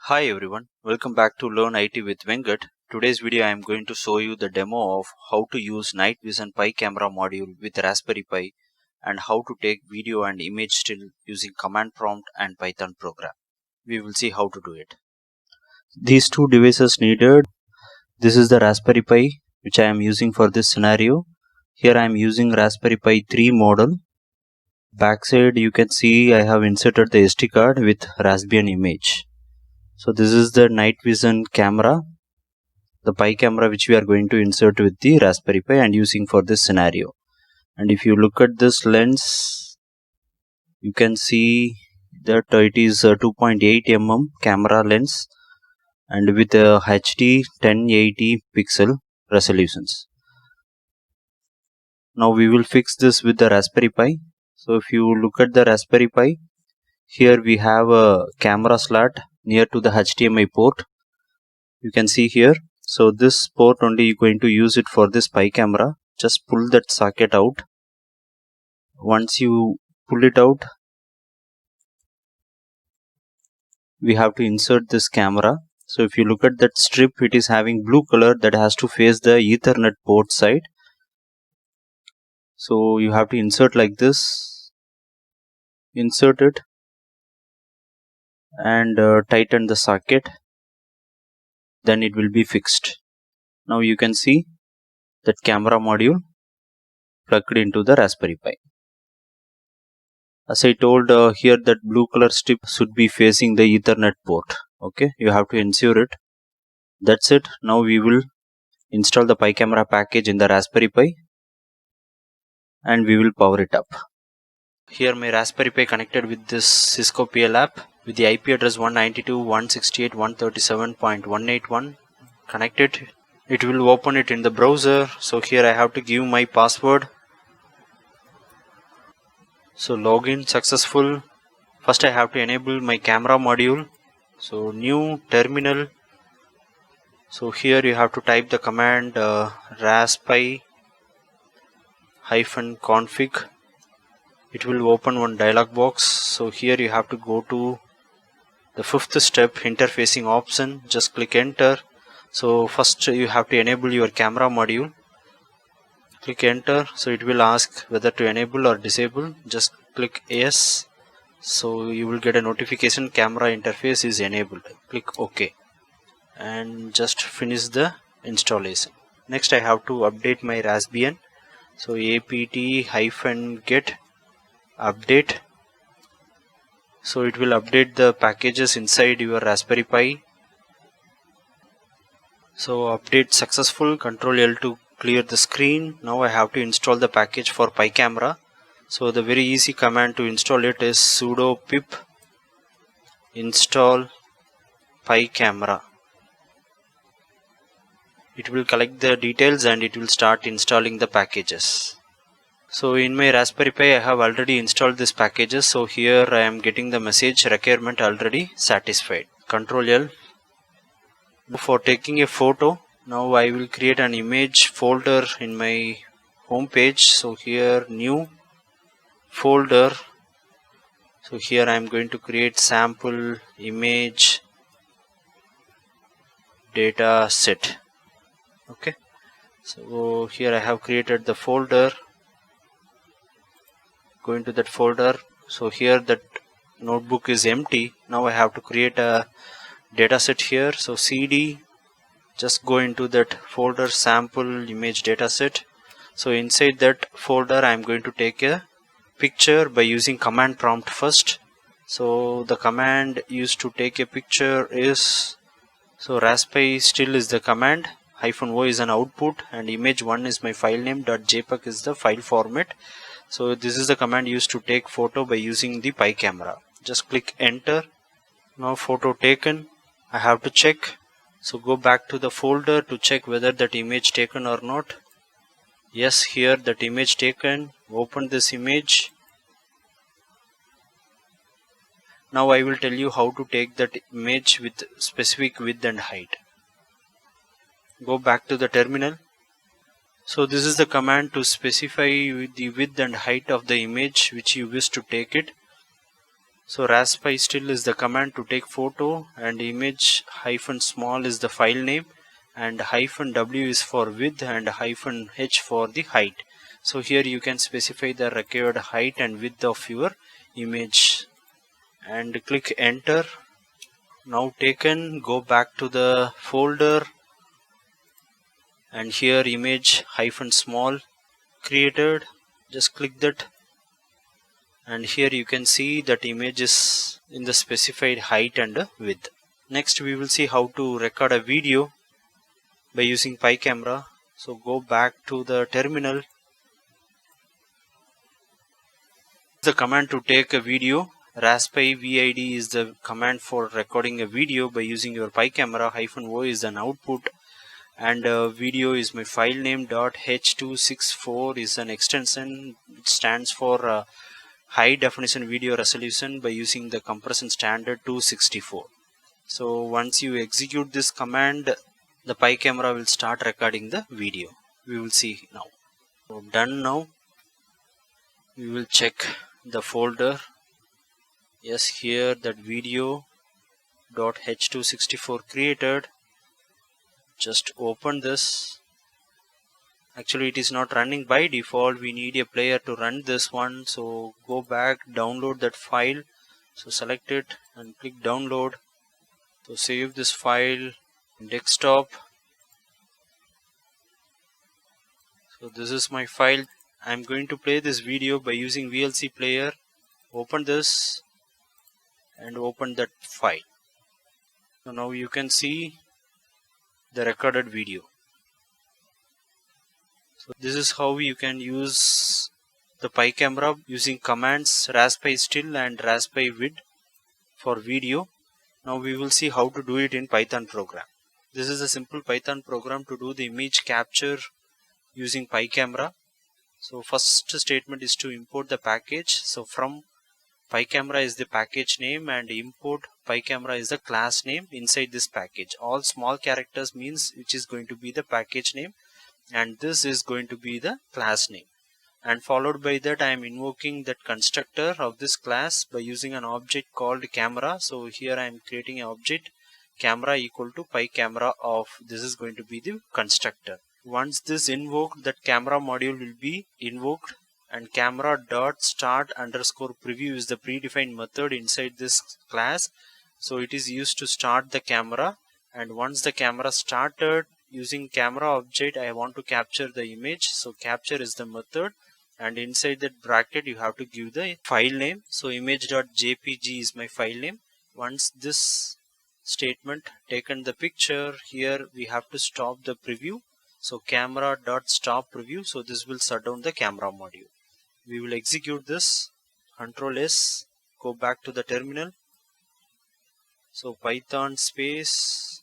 Hi everyone, welcome back to Learn IT with Venkat. Today's video I am going to show you the demo of how to use night vision Pi camera module with Raspberry Pi and how to take video and image still using command prompt and Python program. We will see how to do it. These two devices needed. This is the Raspberry Pi which I am using for this scenario. Here I am using Raspberry Pi 3 model. Backside you can see I have inserted the SD card with Raspbian image. So this is the night vision camera, the Pi camera which we are going to insert with the Raspberry Pi and using for this scenario. And if you look at this lens, you can see that it is a 2.8 mm camera lens and with a HD 1080 pixel resolutions. Now we will fix this with the Raspberry Pi. So if you look at the Raspberry Pi, here we have a camera slot near to the HDMI port. You can see here. So this port only you're going to use it for this Pi camera. Just pull that socket out. Once you pull it out, we have to insert this camera. So if you look at that strip, it is having blue color that has to face the Ethernet port side. So you have to insert like this. Insert it and tighten the socket. Then it will be fixed. Now you can see that camera module plugged into the Raspberry Pi. As I told here, that blue color strip should be facing the Ethernet port. Okay, you have to ensure it. That's it. Now we will install the Pi camera package in the Raspberry Pi and we will power it up. Here my Raspberry Pi connected with this Cisco PL app with the IP address 192.168.137.181. Connected. It will open it in the browser. So here I have to give my password. So login successful. First I have to enable my camera module. So new terminal. So here you have to type the command raspi -config. It will open one dialog box. So here you have to go to the fifth step, interfacing option. Just click enter. So first you have to enable your camera module. Click enter. So it will ask whether to enable or disable. Just click yes. So you will get a notification camera interface is enabled. Click OK and just finish the installation. Next I have to update my Raspbian. So apt-get update. So it will update the packages inside your Raspberry Pi. So update successful. Ctrl L to clear the screen. Now I have to install the package for Pi camera. So the very easy command to install it is sudo pip install Pi camera. It will collect the details and it will start installing the packages. So in my Raspberry Pi I have already installed these packages. So here I am getting the message requirement already satisfied. Ctrl L. For taking a photo, now I will create an image folder in my home page. So here new folder. So here I am going to create sample image data set. Okay. So here I have created the folder. Go into that folder. So here that notebook is empty. Now I have to create a data set here. So cd, just go into that folder sample image data set. So inside that folder I am going to take a picture by using command prompt first. So the command used to take a picture is, so raspi still is the command, -o is an output and image1 is my file name, .jpeg is the file format. So this is the command used to take photo by using the Pi camera. Just click enter. Now photo taken. I have to check. So go back to the folder to check whether that image taken or not. Yes, here that image taken. Open this image. Now I will tell you how to take that image with specific width and height. Go back to the terminal. So this is the command to specify the width and height of the image which you wish to take it. So raspi still is the command to take photo, and image -small is the file name, and -w is for width and -h for the height. So here you can specify the required height and width of your image and click enter. Now taken, go back to the folder, and here image -small created, just click that, and here you can see that image is in the specified height and width. Next we will see how to record a video by using PyCamera. So go back to the terminal. The command to take a video. Raspi vid is the command for recording a video by using your PyCamera. -o is an output, and video is my file name. .h264 is an extension. It stands for high definition video resolution by using the compression standard 264. So once you execute this command, the PyCamera will start recording the video. We will see now. So done now. We will check the folder. Yes, here that video .h264 created. Just open this. Actually it is not running by default, we need a player to run this one. So go back, download that file. So select it and click download. So save this file in desktop. So this is my file. I'm going to play this video by using VLC player. Open this and open that file. So now you can see the recorded video. So this is how you can use the PyCamera using commands raspi still and raspi vid for video. Now we will see how to do it in Python program. This is a simple Python program to do the image capture using PyCamera. So first statement is to import the package. So from PyCamera is the package name, and import PyCamera is the class name inside this package. All small characters means which is going to be the package name, and this is going to be the class name. And followed by that I am invoking that constructor of this class by using an object called camera. So here I am creating an object camera equal to PyCamera of, this is going to be the constructor. Once this invoked, that camera module will be invoked, and camera dot start underscore preview is the predefined method inside this class. So it is used to start the camera, and once the camera started, using camera object I want to capture the image. So capture is the method, and inside that bracket you have to give the file name. So image.jpg is my file name. Once this statement taken the picture, here we have to stop the preview. So camera.stop preview. So this will shut down the camera module. We will execute this. Control S, go back to the terminal. So Python space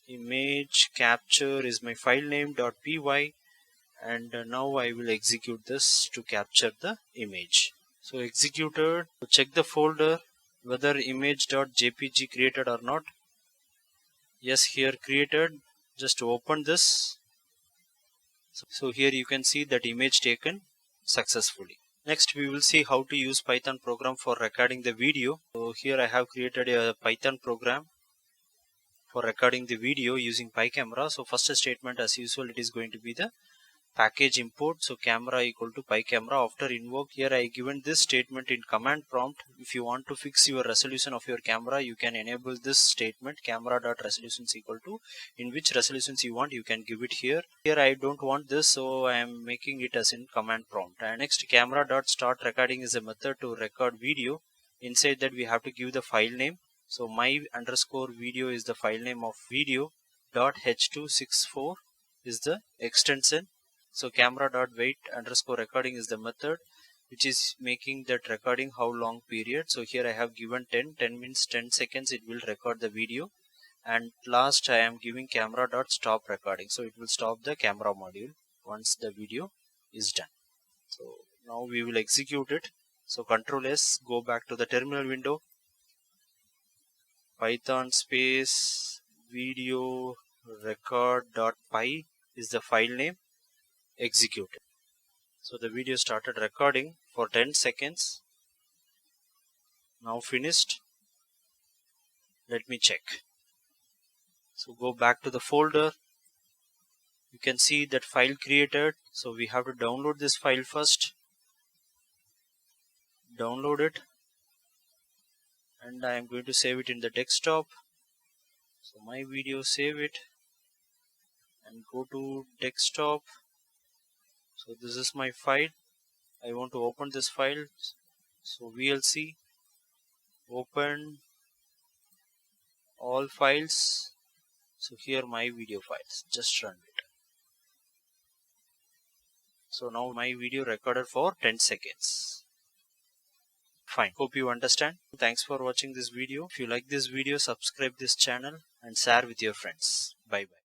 image capture is my file name .py, and now I will execute this to capture the image. So executed. So check the folder whether image.jpg created or not. Yes, here created. Just open this. So here you can see that image taken successfully. Next we will see how to use Python program for recording the video. So here I have created a Python program for recording the video using PyCamera. So first statement as usual, it is going to be the package import. So camera equal to PyCamera. After invoke, here I given this statement in command prompt. If you want to fix your resolution of your camera, you can enable this statement camera.resolution is equal to, in which resolutions you want you can give it here. Here I don't want this, so I am making it as in command prompt. And next camera.start recording is a method to record video. Inside that we have to give the file name. So my underscore video is the file name of video.h264 is the extension. So camera.wait underscore recording is the method which is making that recording how long period. So here I have given 10 means 10 seconds it will record the video, and last I am giving camera.stop recording. So it will stop the camera module once the video is done. So now we will execute it. So Control S, go back to the terminal window. Python space video record.py is the file name. Execute it. So the video started recording for 10 seconds. Now finished. Let me check. So go back to the folder. You can see that file created. So we have to download this file first. Download it. And I am going to save it in the desktop. So my video, save it. And go to desktop. So this is my file. I want to open this file. So VLC, open all files. So here my video files, just run it. So now my video recorded for 10 seconds. Fine. Hope you understand. Thanks for watching this video. If you like this video, subscribe this channel and share with your friends. Bye bye.